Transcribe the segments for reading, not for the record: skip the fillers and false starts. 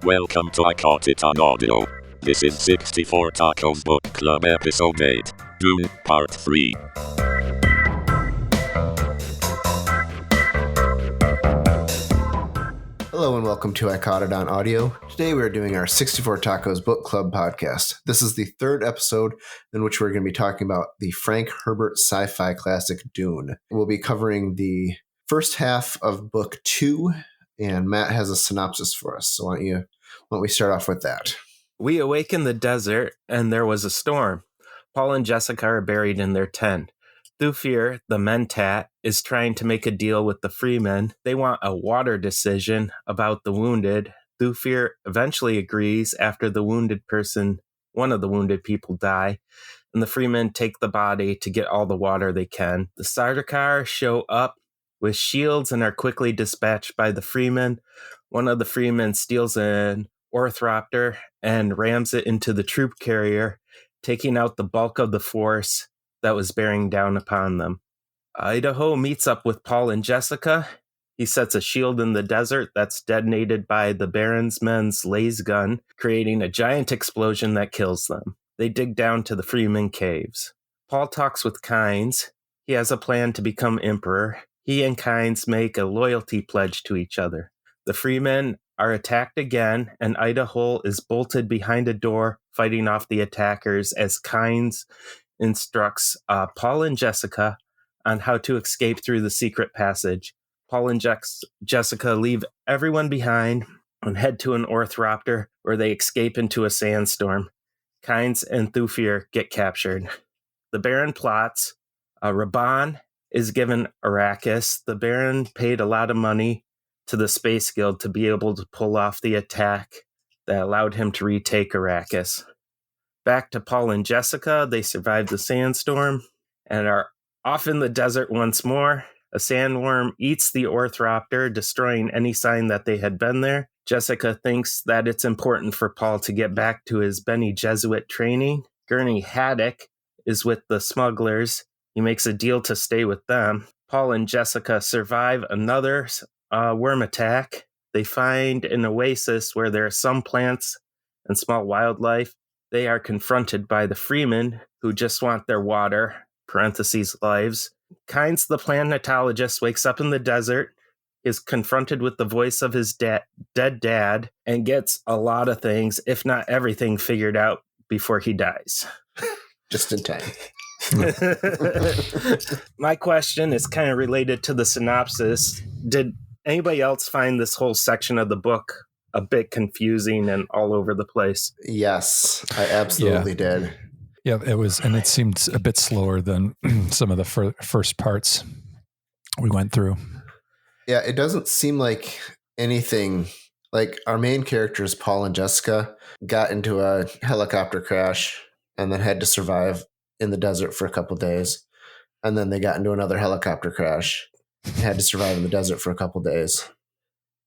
Welcome to I Caught It on Audio. This is 64 Tacos Book Club Episode 8, Dune, Part 3. Hello and welcome to I Caught It on Audio. Today we are doing our 64 Tacos Book Club podcast. This is the third episode in which we're going to be talking about the Frank Herbert sci-fi classic Dune. We'll be covering the first half of book 2, and Matt has a synopsis for us. So why don't we start off with that? We awake in the desert, and there was a storm. Paul and Jessica are buried in their tent. Thufir, the Mentat, is trying to make a deal with the Freemen. They want a water decision about the wounded. Thufir eventually agrees after one of the wounded people die, and the Freemen take the body to get all the water they can. The Sardaukar show up with shields and are quickly dispatched by the Freemen. One of the Freemen steals an orthopter and rams it into the troop carrier, taking out the bulk of the force that was bearing down upon them. Idaho meets up with Paul and Jessica. He sets a shield in the desert that's detonated by the Baron's men's laser gun, creating a giant explosion that kills them. They dig down to the Freeman caves. Paul talks with Kynes. He has a plan to become emperor. He and Kynes make a loyalty pledge to each other. The Freemen are attacked again, and Idaho is bolted behind a door, fighting off the attackers as Kynes instructs Paul and Jessica on how to escape through the secret passage. Paul and Jessica leave everyone behind and head to an orthopter where they escape into a sandstorm. Kynes and Thufir get captured. The Baron plots. Raban is given Arrakis. The Baron paid a lot of money to the Space Guild to be able to pull off the attack that allowed him to retake Arrakis. Back to Paul and Jessica, they survive the sandstorm and are off in the desert once more. A sandworm eats the orthopter, destroying any sign that they had been there. Jessica thinks that it's important for Paul to get back to his Bene Gesserit training. Gurney Haddock is with the smugglers. He makes a deal to stay with them. Paul and Jessica survive another worm attack. They find an oasis where there are some plants and small wildlife. They are confronted by the Freemen, who just want their water, lives. Kynes, the planetologist, wakes up in the desert, is confronted with the voice of his dead dad, and gets a lot of things, if not everything, figured out before he dies. Just in time. My question is kind of related to the synopsis. Did anybody else find this whole section of the book a bit confusing and all over the place? Yes, I absolutely did. Yeah, it was, and it seemed a bit slower than some of the first parts we went through. Yeah, it doesn't seem like anything, like our main characters, Paul and Jessica, got into a helicopter crash and then had to survive in the desert for a couple days. And then they got into another helicopter crash and had to survive in the desert for a couple days.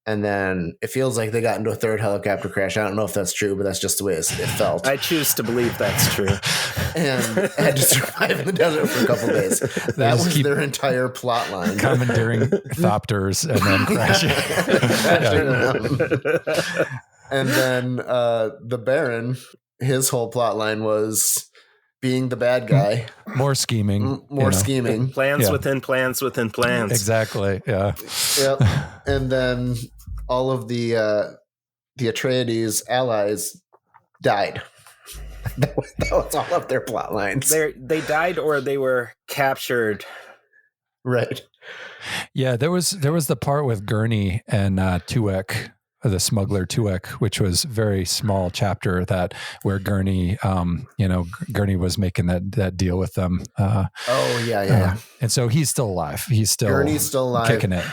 And then it feels like they got into a third helicopter crash. I don't know if that's true, but that's just the way it felt. I choose to believe that's true. And had to survive in the desert for a couple days. That was their entire plot line. Commandeering thopters and then crashing. And then the Baron, his whole plot line was being the bad guy. More scheming. Scheming. Plans within plans within plans. Exactly, yeah. Yep. And then all of the Atreides allies died. That was all of their plot lines. They died or they were captured. Right. Yeah, there was the part with Gurney and Tuek, the smuggler Tuek, which was very small chapter where Gurney, Gurney was making that deal with them. Yeah. And so he's still alive. Gurney's still alive, kicking it.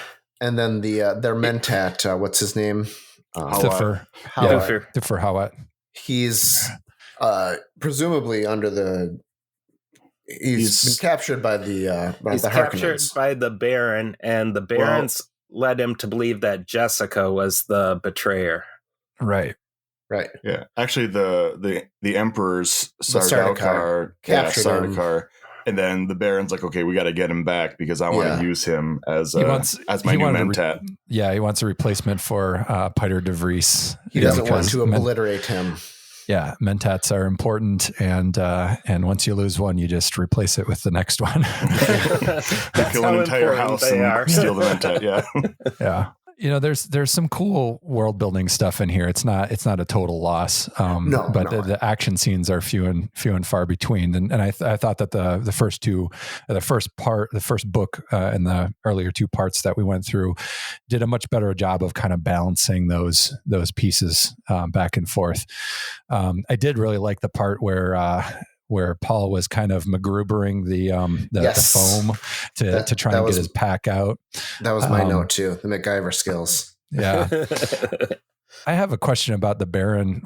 And then their Mentat, what's his name? Thufir. Thufir Hawat. He's presumably he's been captured by the he's captured by the Baron, and the Barons led him to believe that Jessica was the betrayer. Right. Yeah. Actually, the Emperor's Sardaukar captured him And then the Baron's like, okay, we got to get him back because I want to use him as my new Mentat. He wants a replacement for Peter de Vries. He doesn't want to obliterate him. Yeah, Mentats are important, and once you lose one, you just replace it with the next one. Kill an entire house and steal the Mentat. Yeah, yeah. There's some cool world building stuff in here. It's not a total loss. The action scenes are few and far between. And I thought that the first book and the earlier two parts that we went through did a much better job of kind of balancing those pieces back and forth. I did really like the part where Paul was kind of magroobering the foam to try and get his pack out. That was my note too, the MacGyver skills. Yeah. I have a question about the Baron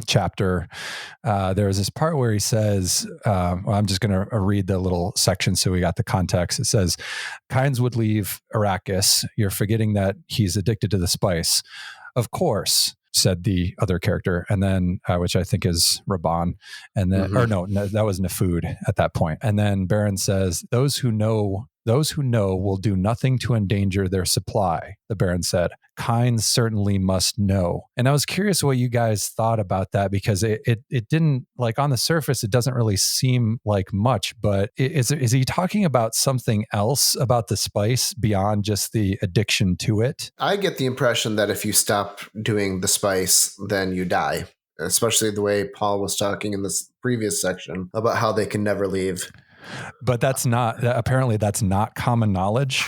chapter. There was this part where he says, I'm just going to read the little section so we got the context. It says, Kynes would leave Arrakis. You're forgetting that he's addicted to the spice. Of course, said the other character, and then which I think is Raban, and then no, that was Nefud at that point. And then Baron says, those who know will do nothing to endanger their supply. The Baron said, Kynes certainly must know. And I was curious what you guys thought about that, because it didn't, like, on the surface, it doesn't really seem like much, but is he talking about something else about the spice beyond just the addiction to it? I get the impression that if you stop doing the spice, then you die, especially the way Paul was talking in this previous section about how they can never leave. But that's not common knowledge.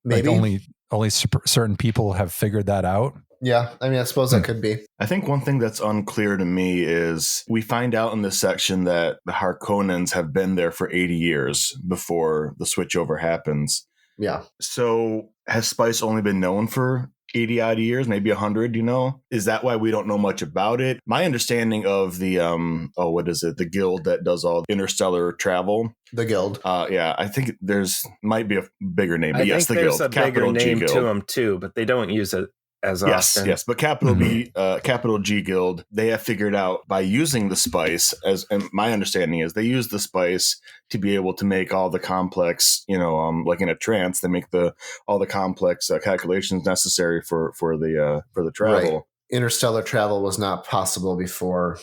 Maybe like only certain people have figured that out. Yeah, I mean, I suppose that could be. I think one thing that's unclear to me is we find out in this section that the Harkonnens have been there for 80 years before the switchover happens. Yeah. So has spice only been known for 80 odd years, maybe 100, Is that why we don't know much about it? My understanding of the, the guild that does all interstellar travel. The guild. I think might be a bigger name. But yes, the guild. There's a bigger name to them too, but they don't use it as often. Yes, but capital G Guild, they have figured out by using the spice, and my understanding is they use the spice to be able to make all the complex, like in a trance, they make all the complex calculations necessary for the travel. Right. Interstellar travel was not possible before.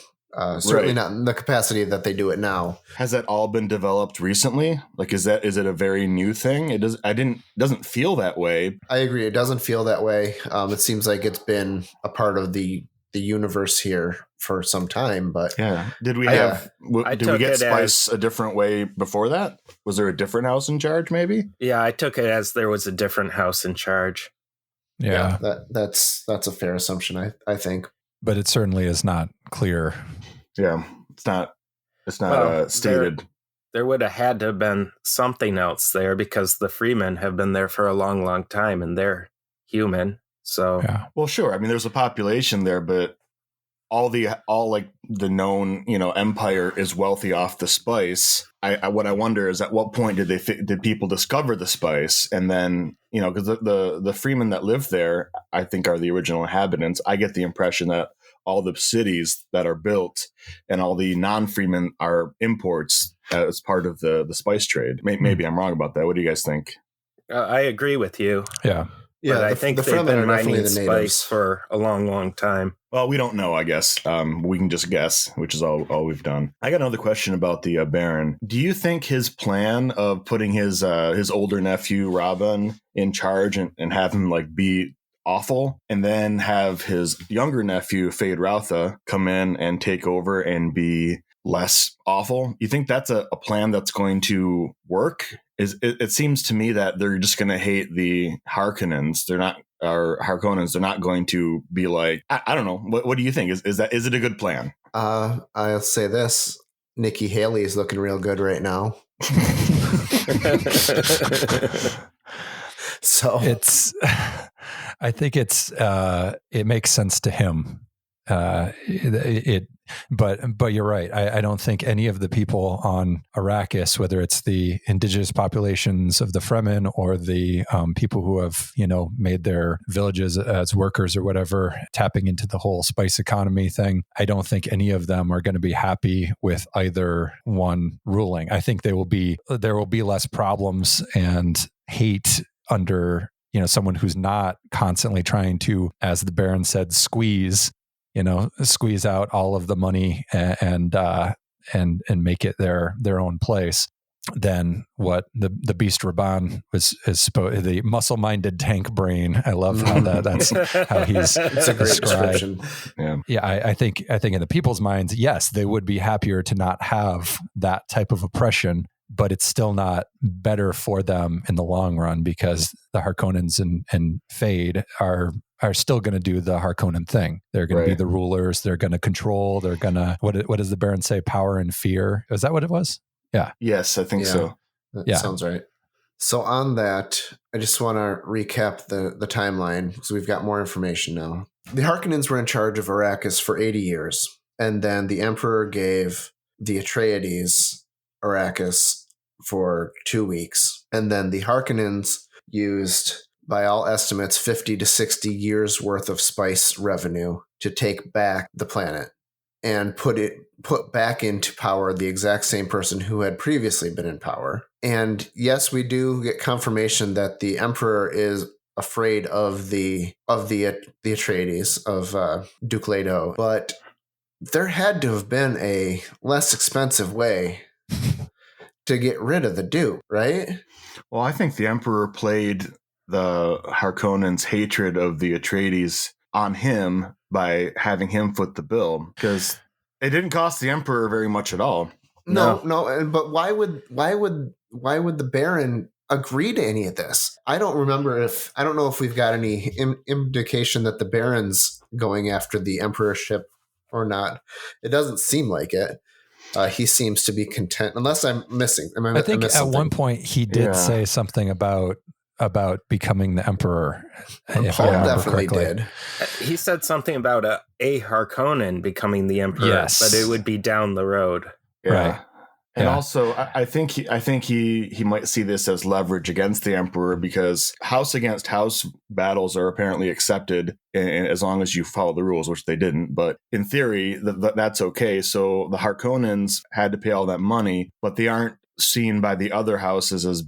Certainly not in the capacity that they do it now. Has that all been developed recently? Like, is it a very new thing? It doesn't feel that way. I agree. It doesn't feel that way. It seems like it's been a part of the universe here for some time, but yeah. Did we get spice a different way before that? Was there a different house in charge? Maybe. Yeah, I took it as there was a different house in charge. Yeah, that's a fair assumption. I think, but it certainly is not clear. Yeah, it's not stated. There would have had to have been something else there, because the Freemen have been there for a long, long time, and they're human. So, yeah. Well, sure. I mean, there's a population there, but all the known, empire is wealthy off the spice. What I wonder is, at what point did people discover the spice? And then, because the Freemen that live there, I think, are the original inhabitants. I get the impression that all the cities that are built and all the non-Freemen are imports as part of the spice trade. Maybe I'm wrong about that. What do you guys think? I agree with you. Yeah. Yeah, I think they've been mining spice for a long, long time. Well, we don't know, I guess. We can just guess, which is all we've done. I got another question about the Baron. Do you think his plan of putting his older nephew, Robin, in charge and have him be awful, and then have his younger nephew, Fade Routha, come in and take over and be less awful? You think that's a plan that's going to work? It seems to me that they're just going to hate the Harkonnens. They're not, or Harkonnens. They're not going to be like, I don't know. What do you think? Is it a good plan? I'll say this: Nikki Haley is looking real good right now. So I think it makes sense to him. But you're right. I don't think any of the people on Arrakis, whether it's the indigenous populations of the Fremen or the people who have, made their villages as workers or whatever, tapping into the whole spice economy thing, I don't think any of them are going to be happy with either one ruling. I think there will be less problems and hate under someone who's not constantly trying to, as the Baron said, squeeze out all of the money and make it their own place, than what the Beast Raban the muscle-minded tank brain. I love how that's how he's it's a great described. description. Yeah, I think in the people's minds, yes, they would be happier to not have that type of oppression, but it's still not better for them in the long run, because the Harkonnens and Fade are still going to do the Harkonnen thing. They're going to be the rulers. They're going to control. They're going to, what does the Baron say? Power and fear. Is that what it was? Yeah. Yes, I think so. That sounds right. So on that, I just want to recap the timeline, because we've got more information now. The Harkonnens were in charge of Arrakis for 80 years. And then the Emperor gave the Atreides Arrakis for 2 weeks. And then the Harkonnens used, by all estimates, 50 to 60 years worth of spice revenue to take back the planet and put back into power the exact same person who had previously been in power. And yes, we do get confirmation that the Emperor is afraid of the Atreides, of Duke Leto, but there had to have been a less expensive way to get rid of the Duke, right? Well, I think the Emperor played the Harkonnens' hatred of the Atreides on him by having him foot the bill, because it didn't cost the Emperor very much at all. No, but why would the Baron agree to any of this? I don't know if we've got any indication that the Baron's going after the Emperorship or not. It doesn't seem like it. He seems to be content, unless I'm missing. I think at one point he did say something about becoming the Emperor. Paul definitely did. He said something about a Harkonnen becoming the Emperor, but it would be down the road. Yeah. Right. And also, I think he might see this as leverage against the Emperor, because house against house battles are apparently accepted as long as you follow the rules, which they didn't. But in theory, that's okay. So the Harkonnens had to pay all that money, but they aren't seen by the other houses as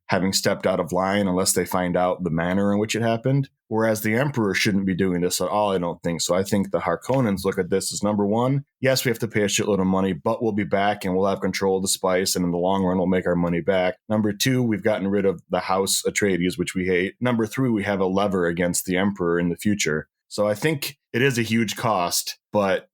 having stepped out of line unless they find out the manner in which it happened. Whereas the Emperor shouldn't be doing this at all, I don't think. So I think the Harkonnens look at this as, number one, yes, we have to pay a shitload of money, but we'll be back and we'll have control of the spice, and in the long run, we'll make our money back. Number two, we've gotten rid of the House Atreides, which we hate. Number three, we have a lever against the Emperor in the future. So I think it is a huge cost, but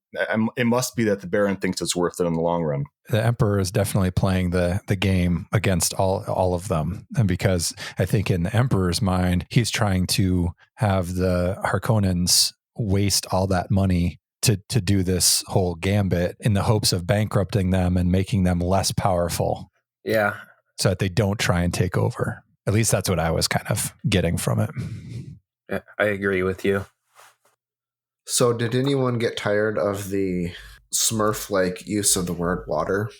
it must be that the Baron thinks it's worth it in the long run. The Emperor is definitely playing the game against all of them. And because I think in the Emperor's mind, he's trying to have the Harkonnens waste all that money to do this whole gambit in the hopes of bankrupting them and making them less powerful. Yeah. So that they don't try and take over. At least that's what I was kind of getting from it. Yeah, I agree with you. So did anyone get tired of the Smurf-like use of the word water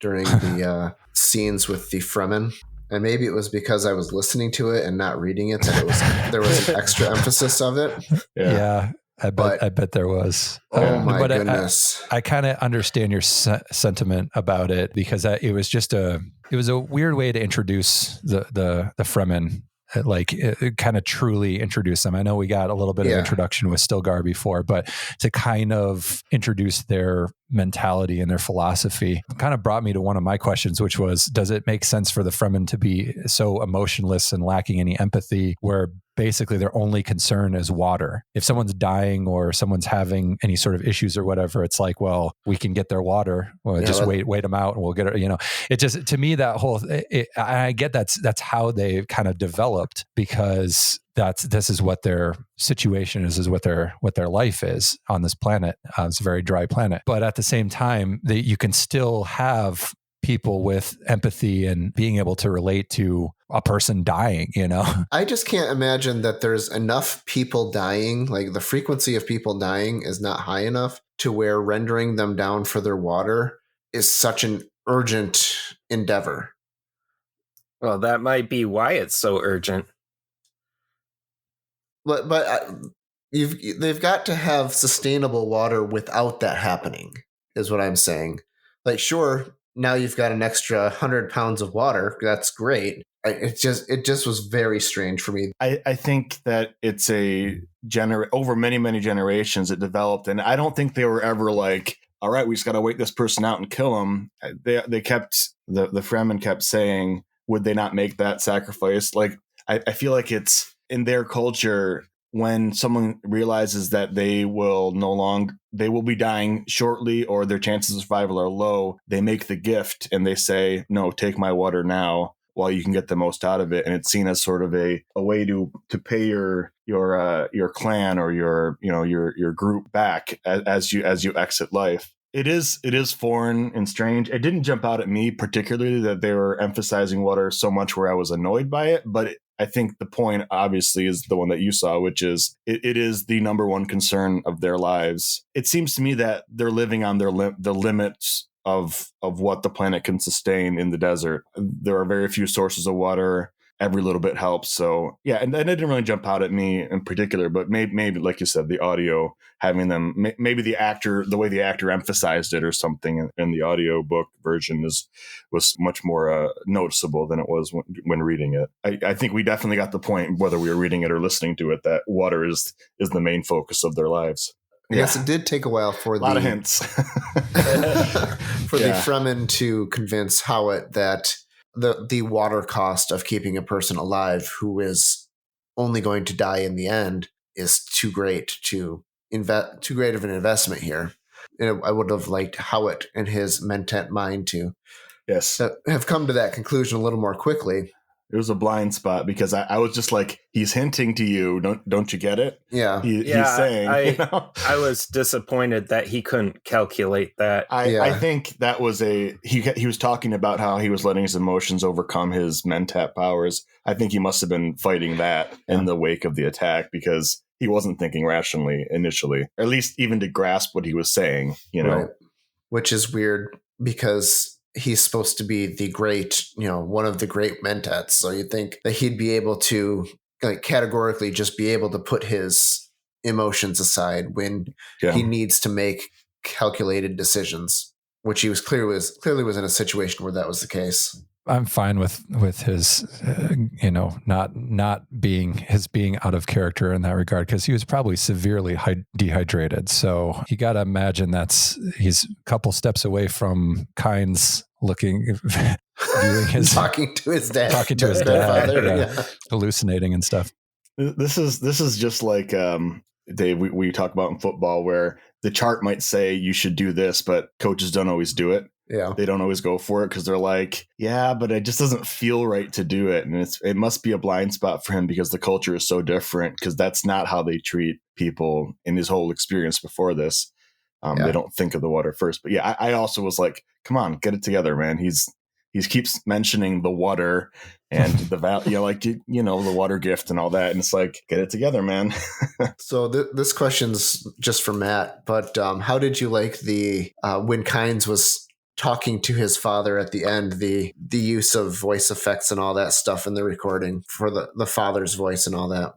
during the scenes with the Fremen? And maybe it was because I was listening to it and not reading it that there was an extra emphasis of it. Yeah, I bet there was. Oh my goodness! I kind of understand your sentiment about it, because it was a weird way to introduce the Fremen. Like it kind of truly introduce them. I know we got a little bit of introduction with Stilgar before, but to kind of introduce their mentality and their philosophy kind of brought me to one of my questions, which was, does it make sense for the Fremen to be so emotionless and lacking any empathy, where basically their only concern is water? If someone's dying or someone's having any sort of issues or whatever, it's like, well, we can get their water. Well, just wait them out and we'll get it. It just, to me, that whole, I get that's how they kind of developed, because this is what their situation is what their life is on this planet. It's a very dry planet, but at the same time, you can still have people with empathy and being able to relate to a person dying, I just can't imagine that there's enough people dying, like the frequency of people dying is not high enough to where rendering them down for their water is such an urgent endeavor. Well, that might be why it's so urgent. But they've got to have sustainable water without that happening, is what I'm saying. Like, sure, now you've got an extra 100 pounds of water. That's great. It just was very strange for me. I think that it's over many generations it developed, and I don't think they were ever like, all right, we just got to wait this person out and kill him. They kept the Fremen kept saying, would they not make that sacrifice? Like, I feel like it's in their culture, when someone realizes that they will be dying shortly, or their chances of survival are low, they make the gift and they say, no, take my water now while you can get the most out of it. And it's seen as sort of a way to pay your clan or your group back as you exit life. It is foreign and strange. It didn't jump out at me particularly that they were emphasizing water so much where I was annoyed by it, but I think the point obviously is the one that you saw, which is it is the number one concern of their lives. It seems to me that they're living on the limits of what the planet can sustain in the desert. There are very few sources of water. Every little bit helps. So yeah, and it didn't really jump out at me in particular, but maybe like you said, the audio, having them, maybe the way the actor emphasized it or something in the audio book version was much more noticeable than it was when reading it. I think we definitely got the point, whether we were reading it or listening to it, that water is the main focus of their lives. Yes, it did take a while for a lot of hints for the Fremen to convince Howat that the water cost of keeping a person alive who is only going to die in the end is too great of an investment here. And I would have liked Howat and his Mentat mind to have come to that conclusion a little more quickly. It was a blind spot because I was just like, he's hinting to you. Don't you get it? Yeah. He's saying, I was disappointed that he couldn't calculate that. I think that was he was talking about how he was letting his emotions overcome his Mentat powers. I think he must have been fighting that in the wake of the attack because he wasn't thinking rationally initially, or at least even to grasp what he was saying, Right. Which is weird because he's supposed to be the great, one of the great Mentats. So you'd think that he'd be able to categorically just be able to put his emotions aside when he needs to make calculated decisions, which he was clearly was in a situation where that was the case. I'm fine with his, not being out of character in that regard, because he was probably severely dehydrated. So you got to imagine he's a couple steps away from Kynes viewing his talking to his dad, father, hallucinating and stuff. This is just like Dave, we talk about in football where the chart might say you should do this, but coaches don't always do it. Yeah. They don't always go for it because they're like, yeah, but it just doesn't feel right to do it. And it must be a blind spot for him because the culture is so different, because that's not how they treat people in his whole experience before this. They don't think of the water first. But yeah, I also was like, come on, get it together, man. He keeps mentioning the water and the the water gift and all that. And it's like, get it together, man. So this question's just for Matt, but how did you like when Kynes was talking to his father at the end, the use of voice effects and all that stuff in the recording for the father's voice and all that?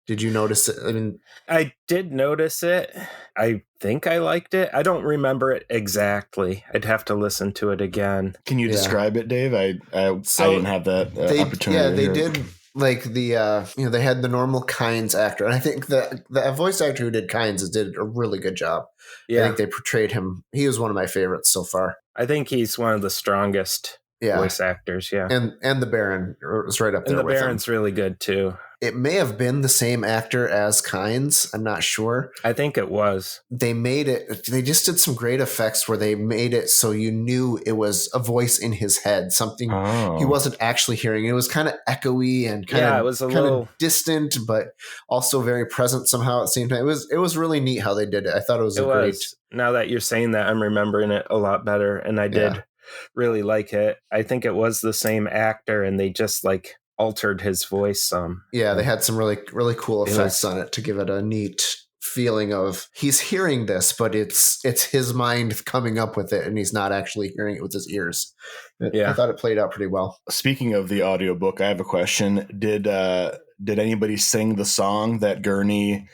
Did you notice it? I mean, I did notice it. I think I liked it. I don't remember it exactly. I'd have to listen to it again. Can you describe it, Dave? I didn't have that opportunity. Yeah, they did. Like they had the normal Kynes actor, and I think the voice actor who did Kynes did a really good job. Yeah, I think they portrayed him. He was one of my favorites so far. I think he's one of the strongest voice actors. Yeah, and the Baron was right up there. And the Baron's really good too. It may have been the same actor as Kynes. I'm not sure. I think it was. They made it. They just did some great effects where they made it so you knew it was a voice in his head, something he wasn't actually hearing. It was kind of echoey and it was a little distant, but also very present somehow at the same time. It was really neat how they did it. I thought it was great. Now that you're saying that, I'm remembering it a lot better, and I did really like it. I think it was the same actor, and they just altered his voice some. Yeah, they had some really, really cool effects on it to give it a neat feeling of he's hearing this, but it's his mind coming up with it, and he's not actually hearing it with his ears. I thought it played out pretty well. Speaking of the audiobook, I have a question. Did anybody sing the song that Gurney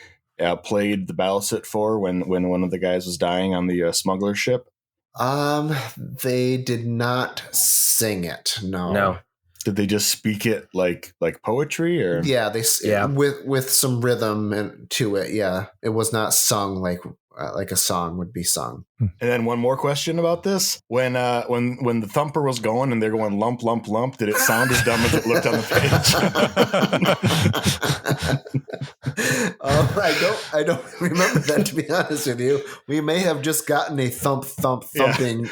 played the ballast for when one of the guys was dying on the smuggler ship? They did not sing it. No. Did they just speak it like poetry, or? Yeah, with some rhythm to it. Yeah, it was not sung like a song would be sung. And then one more question about this: when the thumper was going and they're going lump lump lump, did it sound as dumb as it looked on the page? I don't remember that, to be honest with you. We may have just gotten a thumping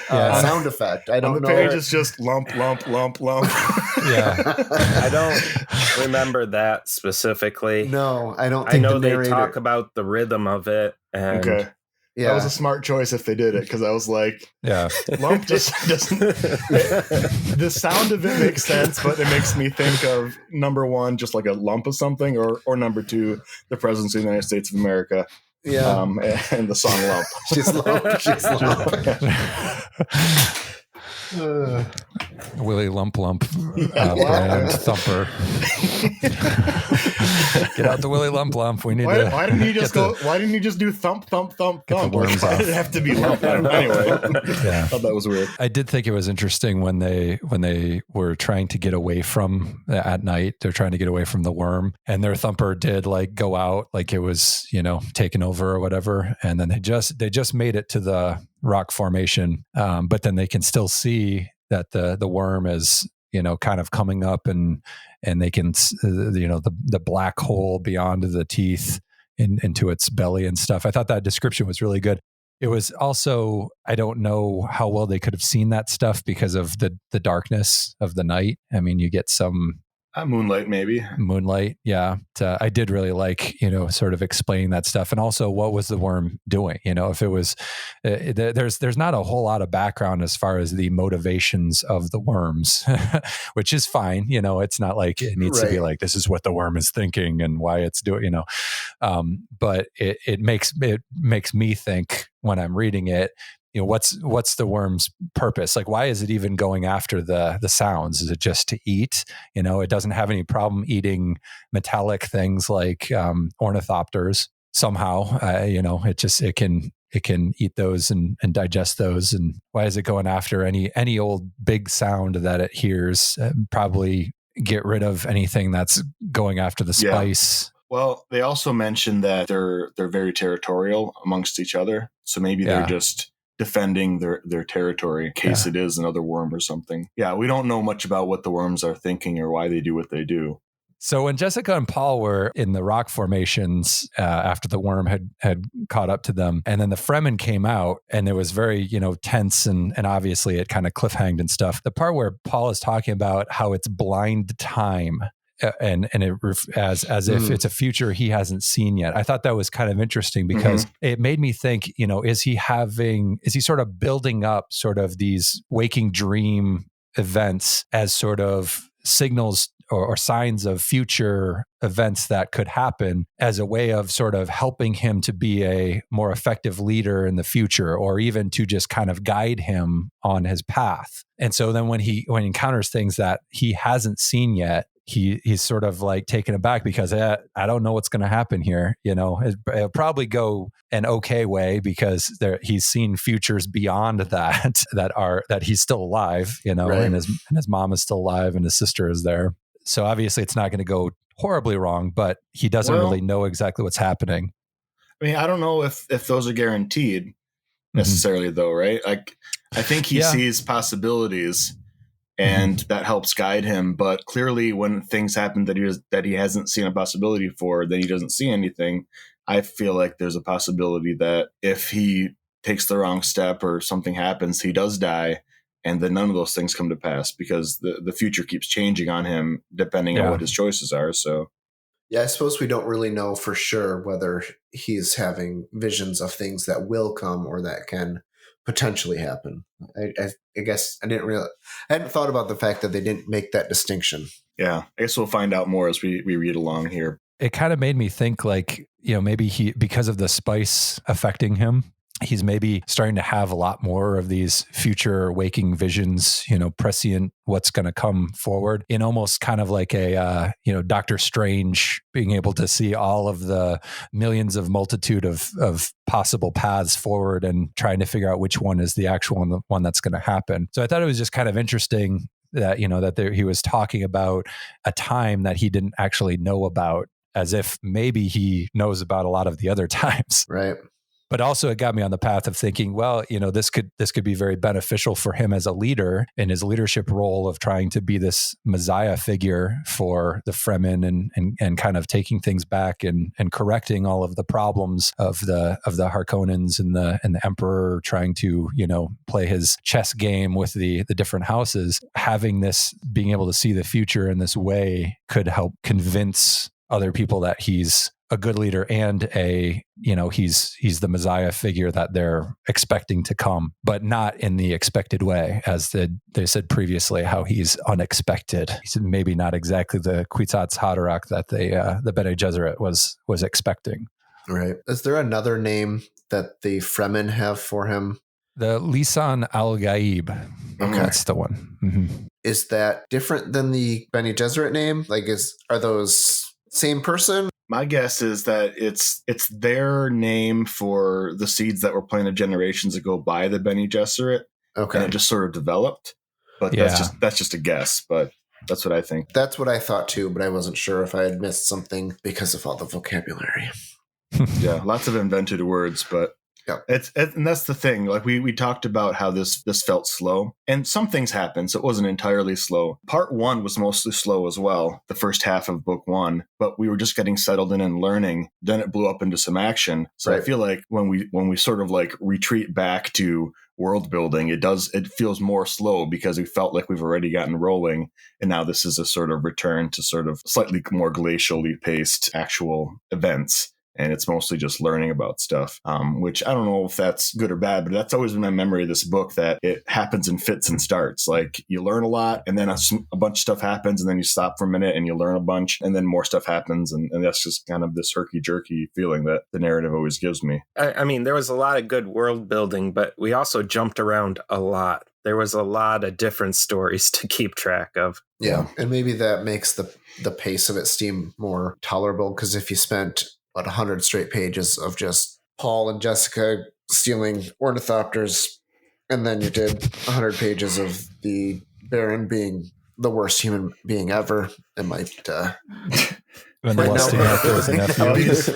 sound effect. I don't know. On the page it's just lump lump lump lump. Yeah, I don't remember that specifically. No, I don't think I know they talk about the rhythm of it. And okay. Yeah. That was a smart choice if they did it, because I was like, lump just doesn't. The sound of it makes sense, but it makes me think of number one, just like a lump of something, or number two, the President of the United States of America. Yeah. And the song Lump. She's lump. Willie Lump brand thumper. Get out the Willie Lump. We need to. Why didn't you just go? Why didn't you just do thump thump thump thump? Why did it have to be lump? Anyway, I thought that was weird. I did think it was interesting when they were trying to get away from at night. They're trying to get away from the worm, and their thumper did like go out like it was taken over or whatever, and then they just made it to the rock formation, but then they can still see that the worm is kind of coming up, and they can the black hole beyond the teeth into its belly and stuff. I thought that description was really good. It was also, I don't know how well they could have seen that stuff because of the darkness of the night. I mean, you get some moonlight, maybe. Moonlight, yeah. I did really like, sort of explaining that stuff. And also, what was the worm doing? If it was, there's not a whole lot of background as far as the motivations of the worms, which is fine. It's not like it needs to be like, this is what the worm is thinking and why it's doing, but it makes me think when I'm reading it, what's the worm's purpose? Like, why is it even going after the sounds? Is it just to eat? It doesn't have any problem eating metallic things like ornithopters somehow. It can eat those and digest those. And why is it going after any old big sound that it hears? Probably get rid of anything that's going after the spice. Well, they also mentioned that they're very territorial amongst each other. So maybe they're just defending their territory in case it is another worm or something. Yeah, we don't know much about what the worms are thinking or why they do what they do. So when Jessica and Paul were in the rock formations after the worm had caught up to them, and then the Fremen came out, and it was very tense, and obviously it kind of cliffhanged and stuff. The part where Paul is talking about how it's blind time, and it as if it's a future he hasn't seen yet. I thought that was kind of interesting because it made me think, is he sort of building up sort of these waking dream events as sort of signals or signs of future events that could happen as a way of sort of helping him to be a more effective leader in the future, or even to just kind of guide him on his path. And so then when he encounters things that he hasn't seen yet, he's sort of like taken aback because I don't know what's going to happen here. It'll probably go an okay way because he's seen futures beyond that he's still alive, and his mom is still alive and his sister is there. So obviously it's not going to go horribly wrong, but he doesn't really know exactly what's happening. I mean, I don't know if those are guaranteed necessarily though, right? Like, I think he sees possibilities, and that helps guide him. But clearly, when things happen that he hasn't seen a possibility for, then he doesn't see anything. I feel like there's a possibility that if he takes the wrong step or something happens, he does die, and then none of those things come to pass because the future keeps changing on him depending on what his choices are. So, yeah, I suppose we don't really know for sure whether he's having visions of things that will come or that can potentially happen. I guess I hadn't thought about the fact that they didn't make that distinction. Yeah, I guess we'll find out more as we read along here. it kind of made me think like, maybe because of the spice affecting him, he's maybe starting to have a lot more of these future waking visions, prescient what's going to come forward, in almost kind of like a, Doctor Strange being able to see all of the millions of multitude of possible paths forward and trying to figure out which one is the actual one that's going to happen. So I thought it was just kind of interesting that, he was talking about a time that he didn't actually know about, as if maybe he knows about a lot of the other times. Right. But also it got me on the path of thinking, well, this could be very beneficial for him as a leader in his leadership role of trying to be this Messiah figure for the Fremen and kind of taking things back and correcting all of the problems of the Harkonnens and the Emperor trying to, play his chess game with the different houses. Having this, being able to see the future in this way could help convince other people that he's a good leader and he's the Messiah figure that they're expecting to come, but not in the expected way, as they said previously, how he's unexpected. He's maybe not exactly the Kwisatz Haderach that the Bene Gesserit was expecting. Right. Is there another name that the Fremen have for him? The Lisan al-Gaib. Okay. That's the one. Mm-hmm. Is that different than the Bene Gesserit name? Like, are those same person? My guess is that it's their name for the seeds that were planted generations ago by the Bene Gesserit. Okay. And it just sort of developed. But that's just a guess, but that's what I think. That's what I thought too, but I wasn't sure if I had missed something because of all the vocabulary. Yeah, lots of invented words, but yeah, and that's the thing. Like we talked about how this felt slow, and some things happened, so it wasn't entirely slow. Part 1 was mostly slow as well, the first half of book 1, but we were just getting settled in and learning. Then it blew up into some action. So right. I feel like when we sort of like retreat back to world building, it feels more slow because we felt like we've already gotten rolling, and now this is a sort of return to sort of slightly more glacially paced actual events. And it's mostly just learning about stuff, which I don't know if that's good or bad, but that's always been my memory of this book, that it happens in fits and starts. Like you learn a lot and then a bunch of stuff happens and then you stop for a minute and you learn a bunch and then more stuff happens. And that's just kind of this herky-jerky feeling that the narrative always gives me. I mean, there was a lot of good world building, but we also jumped around a lot. There was a lot of different stories to keep track of. Yeah, and maybe that makes the pace of it seem more tolerable, because if you spent 100 straight pages of just Paul and Jessica stealing ornithopters, and then you did 100 pages of the Baron being the worst human being ever, it might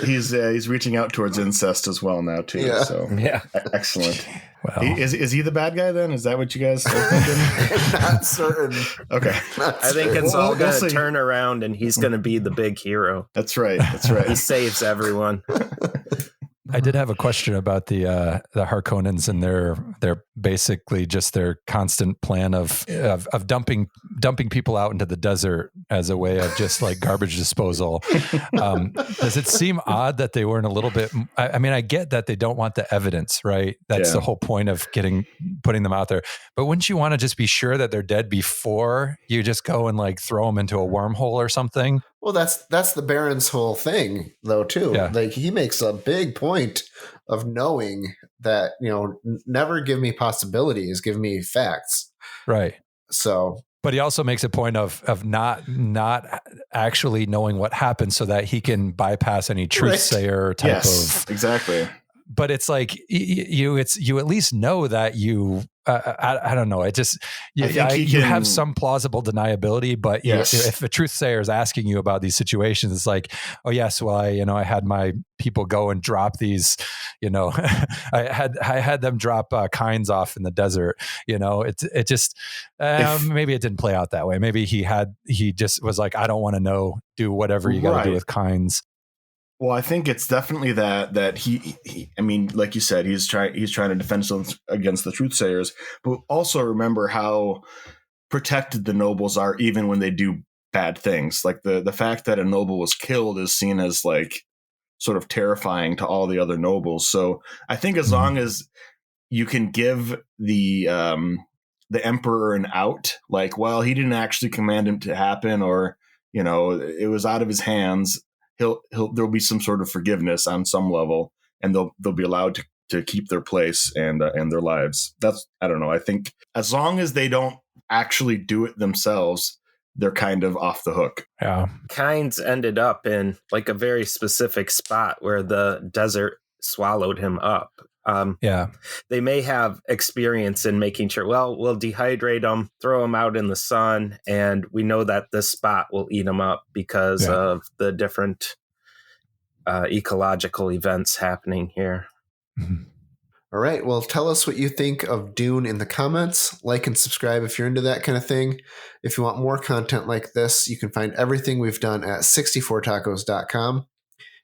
he's reaching out towards incest as well now too. Yeah. So yeah, excellent. Well, is he the bad guy then? Is that what you guys are thinking? Not certain. Okay. I think it's all going to turn around and he's going to be the big hero. That's right. He saves everyone. I did have a question about the Harkonnens and their basically just their constant plan of dumping people out into the desert as a way of just like garbage disposal. Does it seem odd that they weren't a little bit? I mean, I get that they don't want the evidence, right? That's the whole point of putting them out there. But wouldn't you want to just be sure that they're dead before you just go and like throw them into a wormhole or something? Well, that's the Baron's whole thing, though, too. Yeah. Like, he makes a big point of knowing that, never give me possibilities, give me facts. Right. So, but he also makes a point of not actually knowing what happened so that he can bypass any truth-sayer type of. Exactly. But it's like you at least know that you. I don't know. It just you have some plausible deniability, but if a truth sayer is asking you about these situations, it's like, oh yes, well I had my people go and drop these, I had them drop kinds off in the desert. It just maybe it didn't play out that way. Maybe he just was like, I don't want to know. Do whatever you got to do with kinds. Well, I think it's definitely that he I mean, like you said, he's trying to defend himself against the truthsayers, but also remember how protected the nobles are even when they do bad things. Like the fact that a noble was killed is seen as like sort of terrifying to all the other nobles. So I think as long as you can give the emperor an out, like, well, he didn't actually command him to happen, or it was out of his hands. there'll be some sort of forgiveness on some level, and they'll be allowed to keep their place and their lives. I don't know. I think as long as they don't actually do it themselves, they're kind of off the hook. Yeah. Kynes ended up in like a very specific spot where the desert swallowed him up. They may have experience in making sure, well, we'll dehydrate them, throw them out in the sun, and we know that this spot will eat them up because of the different ecological events happening here. Mm-hmm. All right. Well, tell us what you think of Dune in the comments. Like and subscribe if you're into that kind of thing. If you want more content like this, you can find everything we've done at 64tacos.com.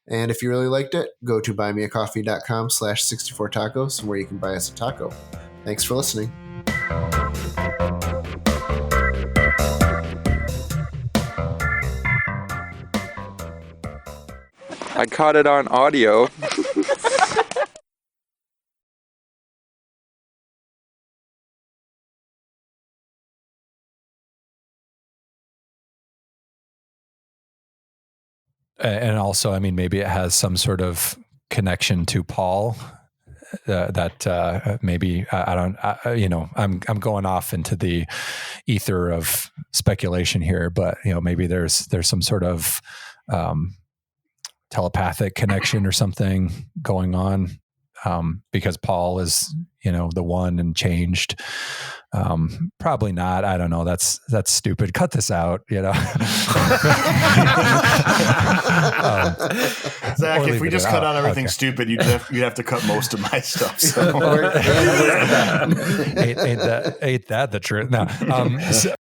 And if you really liked it, go to buymeacoffee.com/64tacos, where you can buy us a taco. Thanks for listening. I caught it on audio. And also, I mean, maybe it has some sort of connection to Paul that maybe I don't, I'm going off into the ether of speculation here, but maybe there's some sort of telepathic connection or something going on because Paul is the one and changed. Probably not. I don't know. That's stupid. Cut this out. Zach, if we just cut out everything stupid, you'd have to cut most of my stuff. So. ain't that the truth? No.